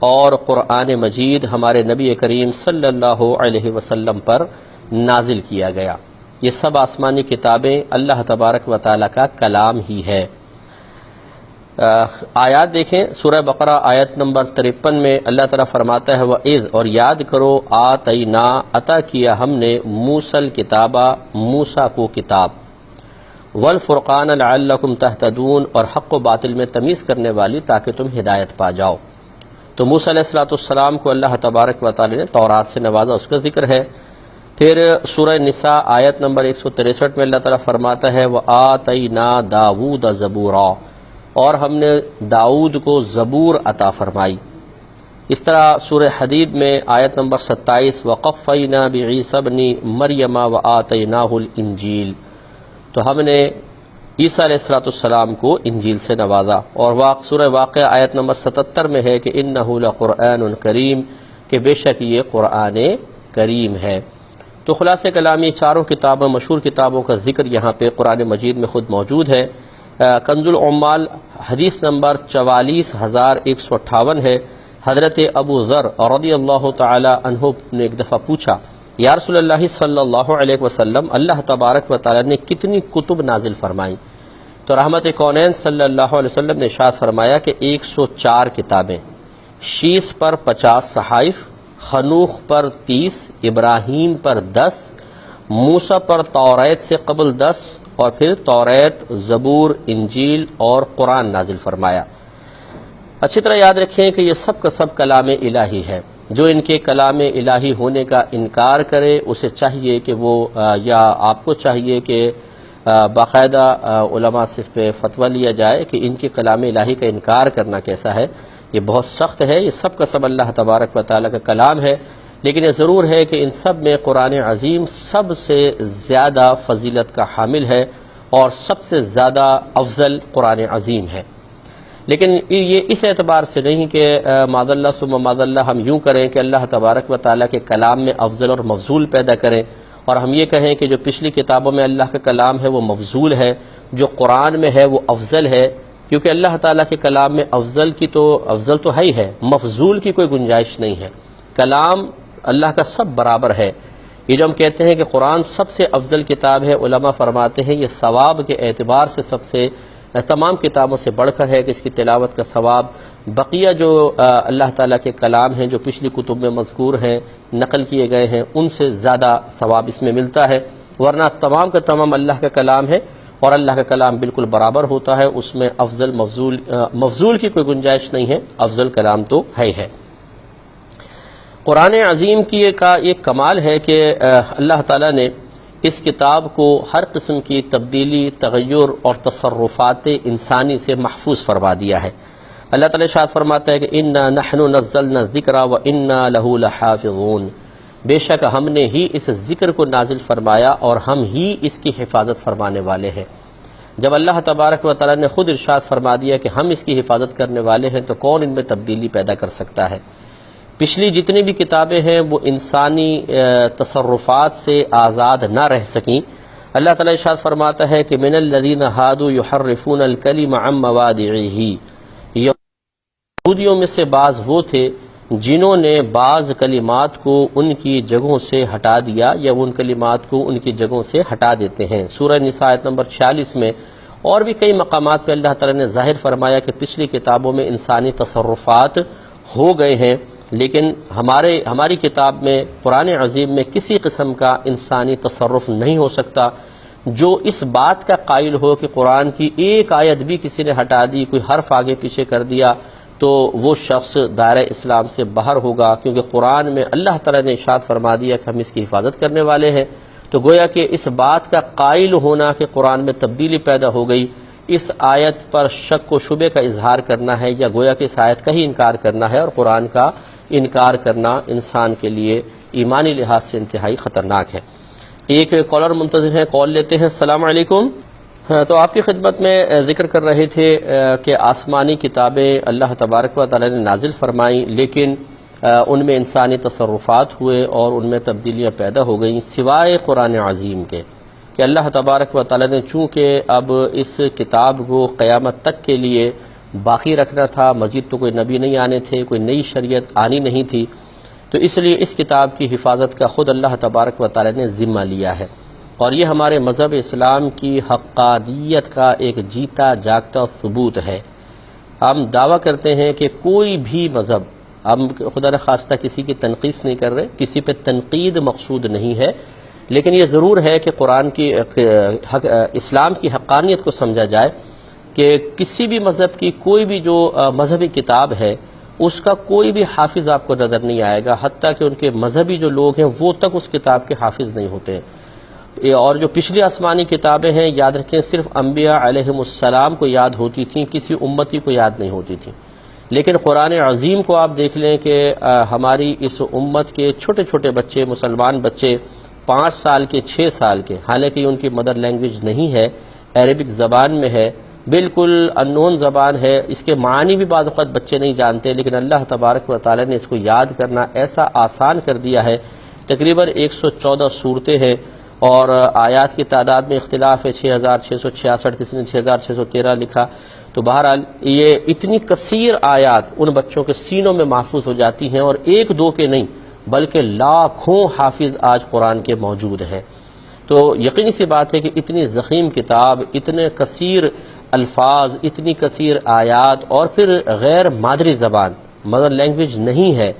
اور قرآن مجید ہمارے نبی کریم صلی اللہ علیہ وسلم پر نازل کیا گیا. یہ سب آسمانی کتابیں اللہ تبارک و تعالیٰ کا کلام ہی ہے. آیات دیکھیں، سورہ بقرہ آیت نمبر 53 میں اللہ تعالیٰ فرماتا ہے وَإِذْ، اور یاد کرو، آتینا، عطا کیا ہم نے، موسیٰ الکتابہ، موسیٰ کو کتاب، والفرقان لعلکم تہتدون، اور حق و باطل میں تمیز کرنے والی تاکہ تم ہدایت پا جاؤ. تو موسیٰ علیہ السلام کو اللہ تبارک و تعالی نے تورات سے نوازا، اس کا ذکر ہے. پھر سورہ نساء آیت نمبر 163 میں اللہ تعالیٰ فرماتا ہے وَآتَيْنَا دَاوُودَ زَبُورًا، اور ہم نے داؤد کو زبور عطا فرمائی. اس طرح سورہ حدید میں آیت نمبر 27 وَقَفَّيْنَا بِعِيسَى ابْنِ مَرْيَمَ وَآتَيْنَاهُ الْإِنْجِيلَ، تو ہم نے عیسیٰ علیہ السلام کو انجیل سے نوازا. اور سورہ واقعہ آیت نمبر 77 میں ہے کہ اِنَّهُ لَقُرْآنٌ کریم، کہ بے شک یہ قرآن کریم ہے. تو خلاصہ کلام یہ چاروں کتابوں، مشہور کتابوں کا ذکر یہاں پہ قرآن مجید میں خود موجود ہے. کنز العمال حدیث نمبر 44158 ہے. حضرت ابو ذر رضی اللہ تعالی عنہ نے ایک دفعہ پوچھا، یا رسول اللہ صلی اللہ علیہ وسلم، اللہ تبارک و تعالی نے کتنی کتب نازل فرمائیں؟ تو رحمت کونین صلی اللہ علیہ وسلم نے ارشاد فرمایا کہ 104 کتابیں، شیث پر 50 صحائف، خنوخ پر 30، ابراہیم پر 10، موسیٰ پر توریت سے قبل 10، اور پھر توریت، زبور، انجیل اور قرآن نازل فرمایا. اچھی طرح یاد رکھیں کہ یہ سب کا سب کلام الہی ہے. جو ان کے کلام الہی ہونے کا انکار کرے اسے چاہیے کہ وہ یا آپ کو چاہیے کہ باقاعدہ علماء سے اس پہ فتویٰ لیا جائے کہ ان کے کلام الہی کا انکار کرنا کیسا ہے. یہ بہت سخت ہے. یہ سب کا سب اللہ تبارک و تعالیٰ کا کلام ہے، لیکن یہ ضرور ہے کہ ان سب میں قرآن عظیم سب سے زیادہ فضیلت کا حامل ہے اور سب سے زیادہ افضل قرآن عظیم ہے. لیکن یہ اس اعتبار سے نہیں کہ معاذ اللہ ثم معاذ اللہ ہم یوں کریں کہ اللہ تبارک و تعالیٰ کے کلام میں افضل اور مفضول پیدا کریں، اور ہم یہ کہیں کہ جو پچھلی کتابوں میں اللہ کا کلام ہے وہ مفضول ہے، جو قرآن میں ہے وہ افضل ہے. کیونکہ اللہ تعالیٰ کے کلام میں افضل تو ہے ہی ہے، مفضول کی کوئی گنجائش نہیں ہے. کلام اللہ کا سب برابر ہے. یہ جو ہم کہتے ہیں کہ قرآن سب سے افضل کتاب ہے، علماء فرماتے ہیں یہ ثواب کے اعتبار سے سب سے تمام کتابوں سے بڑھ کر ہے کہ اس کی تلاوت کا ثواب بقیہ جو اللہ تعالیٰ کے کلام ہیں جو پچھلی کتب میں مذکور ہیں، نقل کیے گئے ہیں، ان سے زیادہ ثواب اس میں ملتا ہے. ورنہ تمام کا تمام اللہ کا کلام ہے اور اللہ کا کلام بالکل برابر ہوتا ہے. اس میں افضل مفضول کی کوئی گنجائش نہیں ہے، افضل کلام تو ہے. قرآن عظیم کی کا ایک کمال ہے کہ اللہ تعالیٰ نے اس کتاب کو ہر قسم کی تبدیلی، تغیر اور تصرفات انسانی سے محفوظ فرما دیا ہے. اللہ تعالیٰ ارشاد فرماتا ہے کہ اِنَّا نَحْنُ نَزَّلْنَا الذِّكْرَ وَإِنَّا لَهُ لَحَافِظُونَ، بے شک ہم نے ہی اس ذکر کو نازل فرمایا اور ہم ہی اس کی حفاظت فرمانے والے ہیں. جب اللہ تبارک و تعالیٰ نے خود ارشاد فرما دیا کہ ہم اس کی حفاظت کرنے والے ہیں تو کون ان میں تبدیلی پیدا کر سکتا ہے؟ پچھلی جتنی بھی کتابیں ہیں وہ انسانی تصرفات سے آزاد نہ رہ سکیں. اللہ تعالیٰ ارشاد فرماتا ہے کہ من الذین ہادوا یحرفون الکلم عن مواضعہ، یہودیوں میں سے بعض وہ تھے جنہوں نے بعض کلمات کو ان کی جگہوں سے ہٹا دیا یا ان کلمات کو ان کی جگہوں سے ہٹا دیتے ہیں. سورہ نساء آیت نمبر 46 میں اور بھی کئی مقامات پہ اللہ تعالیٰ نے ظاہر فرمایا کہ پچھلی کتابوں میں انسانی تصرفات ہو گئے ہیں، لیکن ہماری کتاب میں قرآن عظیم میں کسی قسم کا انسانی تصرف نہیں ہو سکتا. جو اس بات کا قائل ہو کہ قرآن کی ایک آیت بھی کسی نے ہٹا دی، کوئی حرف آگے پیچھے کر دیا، تو وہ شخص دائرہ اسلام سے باہر ہوگا. کیونکہ قرآن میں اللہ تعالیٰ نے ارشاد فرما دیا کہ ہم اس کی حفاظت کرنے والے ہیں. تو گویا کہ اس بات کا قائل ہونا کہ قرآن میں تبدیلی پیدا ہو گئی، اس آیت پر شک و شبے کا اظہار کرنا ہے یا گویا کہ اس آیت کا ہی انکار کرنا ہے، اور قرآن کا انکار کرنا انسان کے لیے ایمانی لحاظ سے انتہائی خطرناک ہے. ایک کالر منتظر ہیں، کال لیتے ہیں. السلام علیکم. تو آپ کی خدمت میں ذکر کر رہے تھے کہ آسمانی کتابیں اللہ تبارک و تعالی نے نازل فرمائیں، لیکن ان میں انسانی تصرفات ہوئے اور ان میں تبدیلیاں پیدا ہو گئیں سوائے قرآن عظیم کے، کہ اللہ تبارک و تعالی نے چونکہ اب اس کتاب کو قیامت تک کے لیے باقی رکھنا تھا، مزید تو کوئی نبی نہیں آنے تھے، کوئی نئی شریعت آنی نہیں تھی، تو اس لیے اس کتاب کی حفاظت کا خود اللہ تبارک و تعالی نے ذمہ لیا ہے، اور یہ ہمارے مذہب اسلام کی حقانیت کا ایک جیتا جاگتا ثبوت ہے۔ ہم دعویٰ کرتے ہیں کہ کوئی بھی مذہب، ہم خدا نخواستہ کسی کی تنقید نہیں کر رہے، کسی پہ تنقید مقصود نہیں ہے، لیکن یہ ضرور ہے کہ قرآن کی اسلام کی حقانیت کو سمجھا جائے کہ کسی بھی مذہب کی کوئی بھی جو مذہبی کتاب ہے اس کا کوئی بھی حافظ آپ کو نظر نہیں آئے گا، حتیٰ کہ ان کے مذہبی جو لوگ ہیں وہ تک اس کتاب کے حافظ نہیں ہوتے ہیں۔ اور جو پچھلی آسمانی کتابیں ہیں، یاد رکھیں صرف انبیاء علیہم السلام کو یاد ہوتی تھیں، کسی امتی کو یاد نہیں ہوتی تھیں، لیکن قرآن عظیم کو آپ دیکھ لیں کہ ہماری اس امت کے چھوٹے چھوٹے بچے، مسلمان بچے 5 سال کے 6 سال کے، حالانکہ ان کی مدر لینگویج نہیں ہے، عربک زبان میں ہے، بالکل انون زبان ہے، اس کے معنی بھی بعض اوقات بچے نہیں جانتے، لیکن اللہ تبارک و تعالی نے اس کو یاد کرنا ایسا آسان کر دیا ہے۔ تقریباً 114 صورتیں ہیں اور آیات کی تعداد میں اختلاف ہے، 6666، کسی نے 6613 لکھا، تو بہرحال یہ اتنی کثیر آیات ان بچوں کے سینوں میں محفوظ ہو جاتی ہیں، اور ایک دو کے نہیں بلکہ لاکھوں حافظ آج قرآن کے موجود ہیں۔ تو یقینی سی بات ہے کہ اتنی ضخیم کتاب، اتنے کثیر الفاظ، اتنی کثیر آیات، اور پھر غیر مادری زبان، مدر لینگویج نہیں ہے،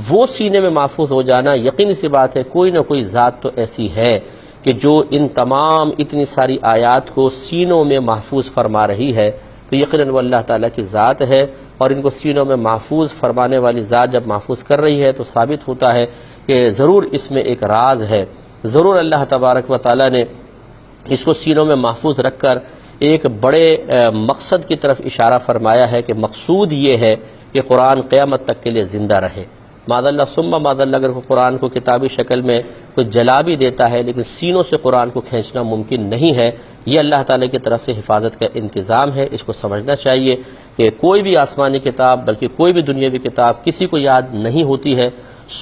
وہ سینے میں محفوظ ہو جانا، یقینی سی بات ہے کوئی نہ کوئی ذات تو ایسی ہے کہ جو ان تمام اتنی ساری آیات کو سینوں میں محفوظ فرما رہی ہے، تو یقیناً وہ اللہ تعالیٰ کی ذات ہے، اور ان کو سینوں میں محفوظ فرمانے والی ذات جب محفوظ کر رہی ہے تو ثابت ہوتا ہے کہ ضرور اس میں ایک راز ہے، ضرور اللہ تبارک و تعالیٰ نے اس کو سینوں میں محفوظ رکھ کر ایک بڑے مقصد کی طرف اشارہ فرمایا ہے، کہ مقصود یہ ہے کہ قرآن قیامت تک کے لیے زندہ رہے۔ معاذ اللہ ثم معاذ اللہ، اگر قرآن کو کتابی شکل میں کوئی جلا بھی دیتا ہے لیکن سینوں سے قرآن کو کھینچنا ممکن نہیں ہے، یہ اللہ تعالیٰ کی طرف سے حفاظت کا انتظام ہے۔ اس کو سمجھنا چاہیے کہ کوئی بھی آسمانی کتاب، بلکہ کوئی بھی دنیاوی کتاب کسی کو یاد نہیں ہوتی ہے۔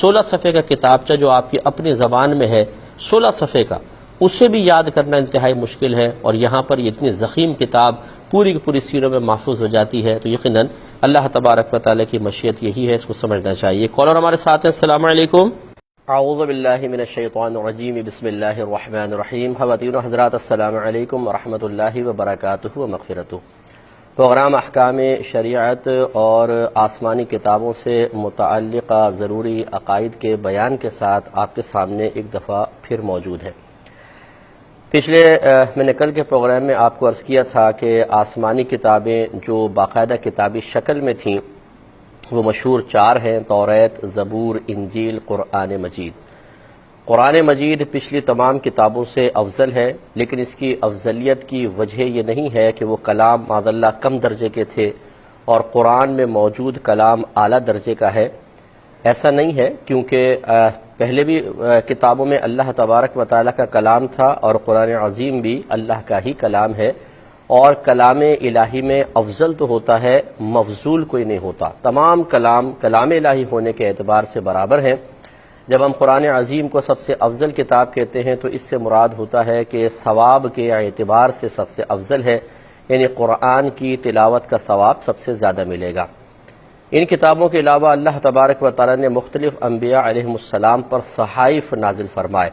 16 صفحے کا کتابچہ جو آپ کی اپنی زبان میں ہے، 16 صفحے کا، اسے بھی یاد کرنا انتہائی مشکل ہے، اور یہاں پر یہ اتنی ضخیم کتاب پوری کی پوری سیروں میں محفوظ ہو جاتی ہے، تو یقیناً اللہ تبارک و تعالیٰ کی مشیت یہی ہے، اس کو سمجھنا چاہیے۔ کالر ہمارے ساتھ ہیں، السلام علیکم۔ اعوذ باللہ من الشیطان الرجیم، بسم اللہ الرحمن الرحیم۔ خواتین و حضرات، السلام علیکم ورحمۃ اللہ وبرکاتہ و مغفرتہ۔ پروگرام احکام شریعت اور آسمانی کتابوں سے متعلقہ ضروری عقائد کے بیان کے ساتھ آپ کے سامنے ایک دفعہ پھر موجود ہے۔ پچھلے میں نے کل کے پروگرام میں آپ کو عرض کیا تھا کہ آسمانی کتابیں جو باقاعدہ کتابی شکل میں تھیں وہ مشہور 4 ہیں: توریت، زبور، انجیل، قرآن مجید۔ قرآن مجید پچھلی تمام کتابوں سے افضل ہے، لیکن اس کی افضلیت کی وجہ یہ نہیں ہے کہ وہ کلام معاذ اللہ کم درجے کے تھے اور قرآن میں موجود کلام اعلیٰ درجے کا ہے، ایسا نہیں ہے، کیونکہ پہلے بھی کتابوں میں اللہ تبارک و تعالیٰ کا کلام تھا، اور قرآن عظیم بھی اللہ کا ہی کلام ہے، اور کلام الہی میں افضل تو ہوتا ہے، مفضول کوئی نہیں ہوتا۔ تمام کلام الہی ہونے کے اعتبار سے برابر ہیں۔ جب ہم قرآن عظیم کو سب سے افضل کتاب کہتے ہیں تو اس سے مراد ہوتا ہے کہ ثواب کے اعتبار سے سب سے افضل ہے، یعنی قرآن کی تلاوت کا ثواب سب سے زیادہ ملے گا۔ ان کتابوں کے علاوہ اللہ تبارک و تعالی نے مختلف انبیاء علیہ السلام پر صحائف نازل فرمائے،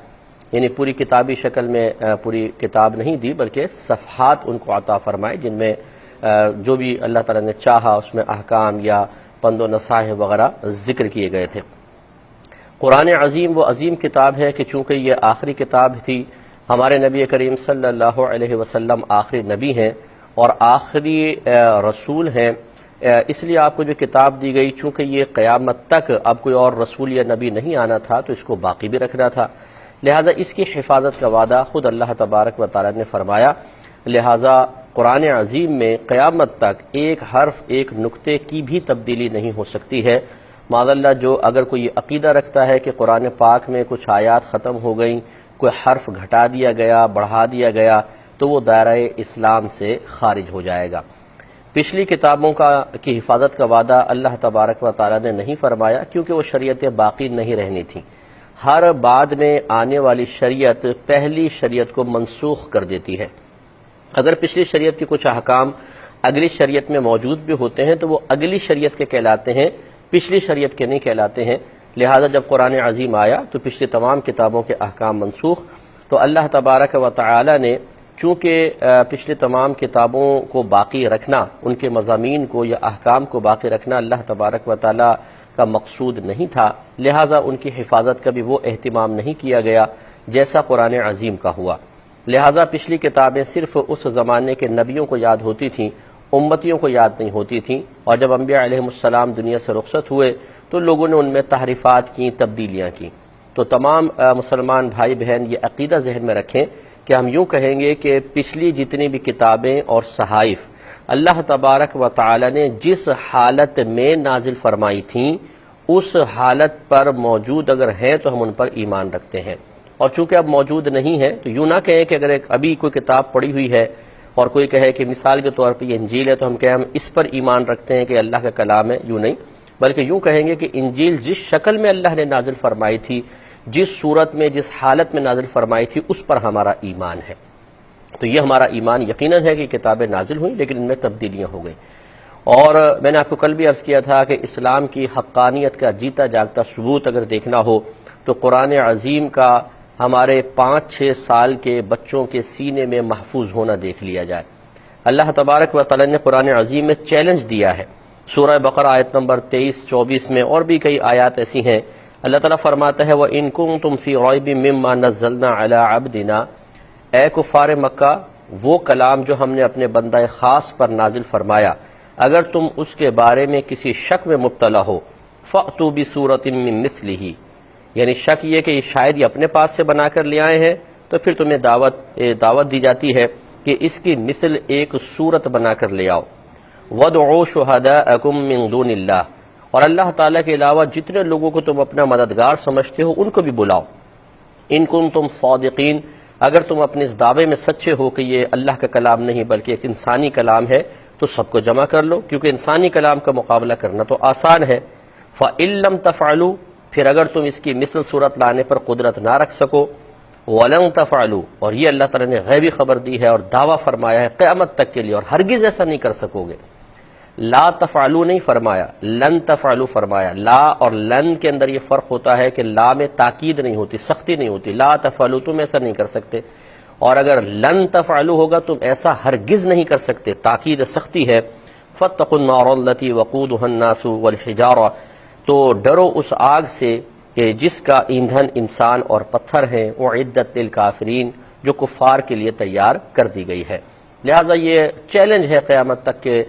یعنی پوری کتابی شکل میں پوری کتاب نہیں دی بلکہ صفحات ان کو عطا فرمائے، جن میں جو بھی اللہ تعالی نے چاہا اس میں احکام یا پند و نصائح وغیرہ ذکر کیے گئے تھے۔ قرآن عظیم وہ عظیم کتاب ہے کہ چونکہ یہ آخری کتاب تھی، ہمارے نبی کریم صلی اللہ علیہ وسلم آخری نبی ہیں اور آخری رسول ہیں، اس لیے آپ کو جو کتاب دی گئی، چونکہ یہ قیامت تک اب کوئی اور رسول یا نبی نہیں آنا تھا تو اس کو باقی بھی رکھنا تھا، لہٰذا اس کی حفاظت کا وعدہ خود اللہ تبارک و تعالی نے فرمایا۔ لہٰذا قرآن عظیم میں قیامت تک ایک حرف، ایک نقطے کی بھی تبدیلی نہیں ہو سکتی ہے۔ معاذ اللہ جو اگر کوئی عقیدہ رکھتا ہے کہ قرآن پاک میں کچھ آیات ختم ہو گئیں، کوئی حرف گھٹا دیا گیا، بڑھا دیا گیا، تو وہ دائرہ اسلام سے خارج ہو جائے گا۔ پچھلی کتابوں کی حفاظت کا وعدہ اللہ تبارک و تعالیٰ نے نہیں فرمایا، کیونکہ وہ شریعتیں باقی نہیں رہنی تھیں۔ ہر بعد میں آنے والی شریعت پہلی شریعت کو منسوخ کر دیتی ہے۔ اگر پچھلی شریعت کے کچھ احکام اگلی شریعت میں موجود بھی ہوتے ہیں تو وہ اگلی شریعت کے کہلاتے ہیں، پچھلی شریعت کے نہیں کہلاتے ہیں۔ لہٰذا جب قرآن عظیم آیا تو پچھلی تمام کتابوں کے احکام منسوخ، تو اللہ تبارک و تعالی نے چونکہ پچھلی تمام کتابوں کو باقی رکھنا، ان کے مضامین کو یا احکام کو باقی رکھنا اللہ تبارک و تعالی کا مقصود نہیں تھا، لہٰذا ان کی حفاظت کا بھی وہ اہتمام نہیں کیا گیا جیسا قرآن عظیم کا ہوا۔ لہٰذا پچھلی کتابیں صرف اس زمانے کے نبیوں کو یاد ہوتی تھیں، امتیوں کو یاد نہیں ہوتی تھیں، اور جب انبیاء علیہ السلام دنیا سے رخصت ہوئے تو لوگوں نے ان میں تحریفات کی، تبدیلیاں کی۔ تو تمام مسلمان بھائی بہن یہ عقیدہ ذہن میں رکھیں کہ ہم یوں کہیں گے کہ پچھلی جتنی بھی کتابیں اور صحائف اللہ تبارک و تعالی نے جس حالت میں نازل فرمائی تھیں، اس حالت پر موجود اگر ہیں تو ہم ان پر ایمان رکھتے ہیں، اور چونکہ اب موجود نہیں ہے تو یوں نہ کہیں کہ اگر ابھی کوئی کتاب پڑھی ہوئی ہے اور کوئی کہے کہ مثال کے طور پہ یہ انجیل ہے تو ہم کہیں ہم اس پر ایمان رکھتے ہیں کہ اللہ کا کلام ہے، یوں نہیں، بلکہ یوں کہیں گے کہ انجیل جس شکل میں اللہ نے نازل فرمائی تھی، جس صورت میں جس حالت میں نازل فرمائی تھی، اس پر ہمارا ایمان ہے۔ تو یہ ہمارا ایمان یقیناً ہے کہ کتابیں نازل ہوئیں لیکن ان میں تبدیلیاں ہو گئیں۔ اور میں نے آپ کو کل بھی عرض کیا تھا کہ اسلام کی حقانیت کا جیتا جاگتا ثبوت اگر دیکھنا ہو تو قرآن عظیم کا ہمارے 5-6 سال کے بچوں کے سینے میں محفوظ ہونا دیکھ لیا جائے۔ اللہ تبارک و تعالی نے قرآن عظیم میں چیلنج دیا ہے، سورہ بقرہ آیت نمبر 23-24 میں، اور بھی کئی آیات ایسی ہیں۔ اللہ تعالیٰ فرماتا ہے وَإِن كُنتُمْ فِي رَيْبٍ مِّمَّا نَزَّلْنَا عَلَىٰ عَبْدِنَا، اے کفار مکہ، وہ کلام جو ہم نے اپنے بندہ خاص پر نازل فرمایا، اگر تم اس کے بارے میں کسی شک میں مبتلا ہو، فَأْتُوا بِسُورَةٍ مِّن مِّثْلِهِ، یعنی شک یہ کہ شاید یہ اپنے پاس سے بنا کر لے آئے ہیں، تو پھر تمہیں دعوت دی جاتی ہے کہ اس کی مثل ایک صورت بنا کر لے آؤ۔ وَادْعُوا شُهَدَاءَكُم مِّن دُونِ اللَّهِ، اور اللہ تعالیٰ کے علاوہ جتنے لوگوں کو تم اپنا مددگار سمجھتے ہو ان کو بھی بلاؤ۔ ان کنتم صادقین، اگر تم اپنے اس دعوے میں سچے ہو کہ یہ اللہ کا کلام نہیں بلکہ ایک انسانی کلام ہے تو سب کو جمع کر لو، کیونکہ انسانی کلام کا مقابلہ کرنا تو آسان ہے۔ فَإِن لَّمْ تَفْعَلُوا، پھر اگر تم اس کی مثل صورت لانے پر قدرت نہ رکھ سکو، وَلَن تَفْعَلُوا، اور یہ اللہ تعالیٰ نے غیبی خبر دی ہے اور دعویٰ فرمایا ہے قیامت تک کے لیے، اور ہرگز ایسا نہیں کر سکو گے۔ لا تفعلوا نہیں فرمایا، لن تفعلوا فرمایا۔ لا اور لن کے اندر یہ فرق ہوتا ہے کہ لا میں تاکید نہیں ہوتی، سختی نہیں ہوتی۔ لا تفعلوا، تم ایسا نہیں کر سکتے، اور اگر لن تفعلوا ہوگا تم ایسا ہرگز نہیں کر سکتے، تاکید سختی ہے۔ فاتقوا النار التي وقودها الناس والحجارہ، تو ڈرو اس آگ سے کہ جس کا ایندھن انسان اور پتھر ہیں، اعدت للکافرین، جو کفار کے لیے تیار کر دی گئی ہے۔ لہٰذا یہ چیلنج ہے قیامت تک کہ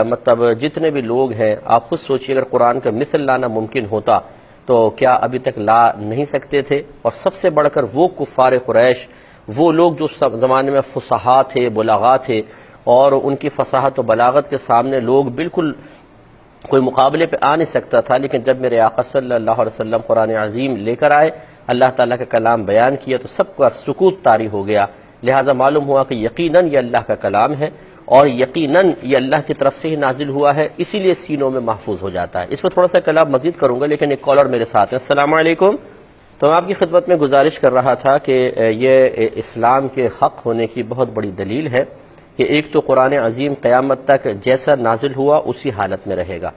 مطلب جتنے بھی لوگ ہیں، آپ خود سوچئے اگر قرآن کا مثل لانا ممکن ہوتا تو کیا ابھی تک لا نہیں سکتے تھے؟ اور سب سے بڑھ کر وہ کفار قریش، وہ لوگ جو زمانے میں فصحاء تھے، بلغاء تھے، اور ان کی فصاحت و بلاغت کے سامنے لوگ بالکل کوئی مقابلے پہ آ نہیں سکتا تھا، لیکن جب میرے آقا صلی اللہ علیہ وسلم قرآن عظیم لے کر آئے، اللہ تعالیٰ کا کلام بیان کیا، تو سب کا سکوت طاری ہو گیا۔ لہٰذا معلوم ہوا کہ یقیناً یہ اللہ کا کلام ہے، اور یقیناً یہ اللہ کی طرف سے ہی نازل ہوا ہے، اسی لیے سینوں میں محفوظ ہو جاتا ہے۔ اس پر تھوڑا سا کلام مزید کروں گا، لیکن ایک کالر میرے ساتھ ہے۔ السلام علیکم۔ تو میں آپ کی خدمت میں گزارش کر رہا تھا کہ یہ اسلام کے حق ہونے کی بہت بڑی دلیل ہے کہ ایک تو قرآن عظیم قیامت تک جیسا نازل ہوا اسی حالت میں رہے گا۔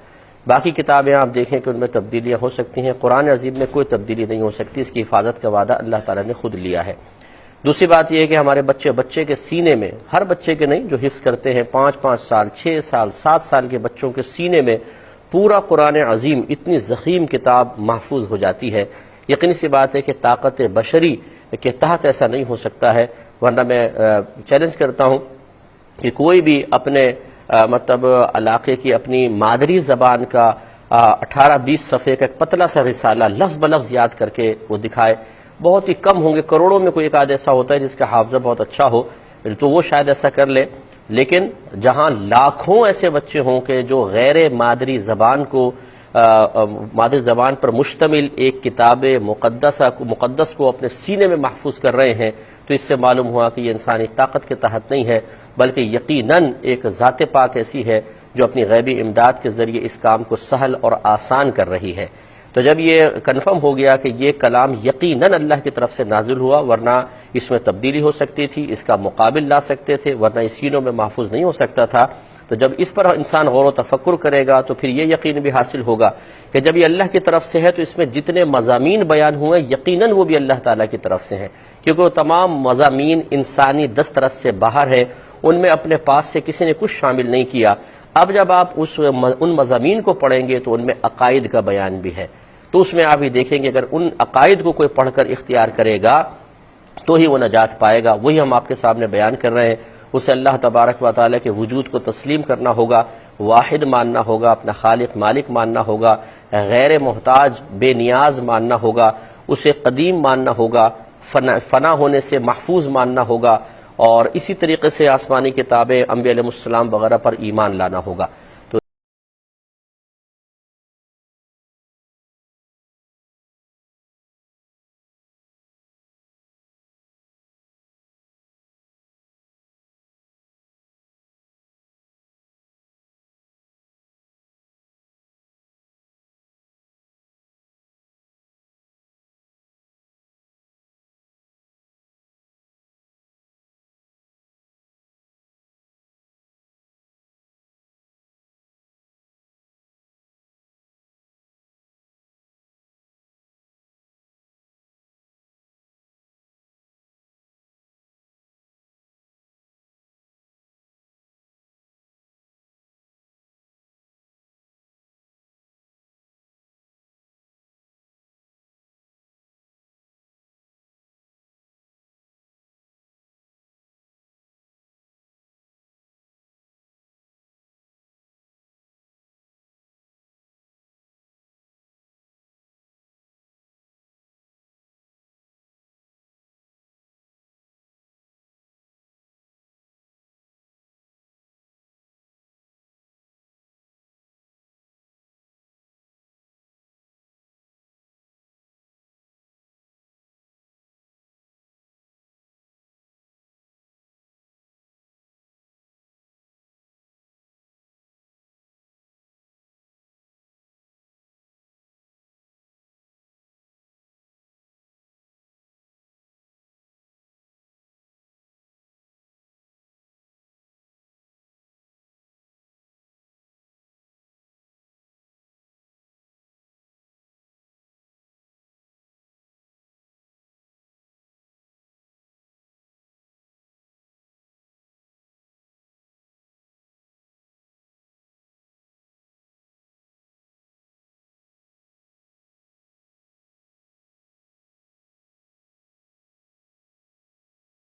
باقی کتابیں آپ دیکھیں کہ ان میں تبدیلیاں ہو سکتی ہیں، قرآن عظیم میں کوئی تبدیلی نہیں ہو سکتی، اس کی حفاظت کا وعدہ اللہ تعالیٰ نے خود لیا ہے۔ دوسری بات یہ ہے کہ ہمارے بچے کے سینے میں، ہر بچے کے نہیں، جو حفظ کرتے ہیں 5 سال، 6 سال، 7 سال کے بچوں کے سینے میں پورا قرآن عظیم، اتنی ضخیم کتاب محفوظ ہو جاتی ہے۔ یقینی سی بات ہے کہ طاقت بشری کے تحت ایسا نہیں ہو سکتا ہے، ورنہ میں چیلنج کرتا ہوں کہ کوئی بھی اپنے مطلب علاقے کی اپنی مادری زبان کا 18-20 صفحے کا ایک پتلا سا رسالہ لفظ بلفظ یاد کر کے وہ دکھائے، بہت ہی کم ہوں گے، کروڑوں میں کوئی ایک آدھ ایسا ہوتا ہے جس کا حافظہ بہت اچھا ہو، تو وہ شاید ایسا کر لے۔ لیکن جہاں لاکھوں ایسے بچے ہوں کہ جو غیر مادری زبان کو مادری زبان پر مشتمل ایک کتاب مقدس کو اپنے سینے میں محفوظ کر رہے ہیں، تو اس سے معلوم ہوا کہ یہ انسانی طاقت کے تحت نہیں ہے، بلکہ یقیناً ایک ذات پاک ایسی ہے جو اپنی غیبی امداد کے ذریعے اس کام کو سہل اور آسان کر رہی ہے۔ تو جب یہ کنفرم ہو گیا کہ یہ کلام یقیناً اللہ کی طرف سے نازل ہوا، ورنہ اس میں تبدیلی ہو سکتی تھی، اس کا مقابل لا سکتے تھے، ورنہ اس سینوں میں محفوظ نہیں ہو سکتا تھا، تو جب اس پر انسان غور و تفکر کرے گا تو پھر یہ یقین بھی حاصل ہوگا کہ جب یہ اللہ کی طرف سے ہے تو اس میں جتنے مضامین بیان ہوئے یقیناً وہ بھی اللہ تعالیٰ کی طرف سے ہیں، کیونکہ وہ تمام مضامین انسانی دسترس سے باہر ہے، ان میں اپنے پاس سے کسی نے کچھ شامل نہیں کیا۔ اب جب آپ ان مضامین کو پڑھیں گے تو ان میں عقائد کا بیان بھی ہے، تو اس میں آپ یہ دیکھیں گے اگر ان عقائد کو کوئی پڑھ کر اختیار کرے گا تو ہی وہ نجات پائے گا۔ وہی ہم آپ کے سامنے بیان کر رہے ہیں، اسے اللہ تبارک و تعالیٰ کے وجود کو تسلیم کرنا ہوگا، واحد ماننا ہوگا، اپنا خالق مالک ماننا ہوگا، غیر محتاج بے نیاز ماننا ہوگا، اسے قدیم ماننا ہوگا، فنا ہونے سے محفوظ ماننا ہوگا، اور اسی طریقے سے آسمانی کتابیں، انبیاء علیہ السلام وغیرہ پر ایمان لانا ہوگا۔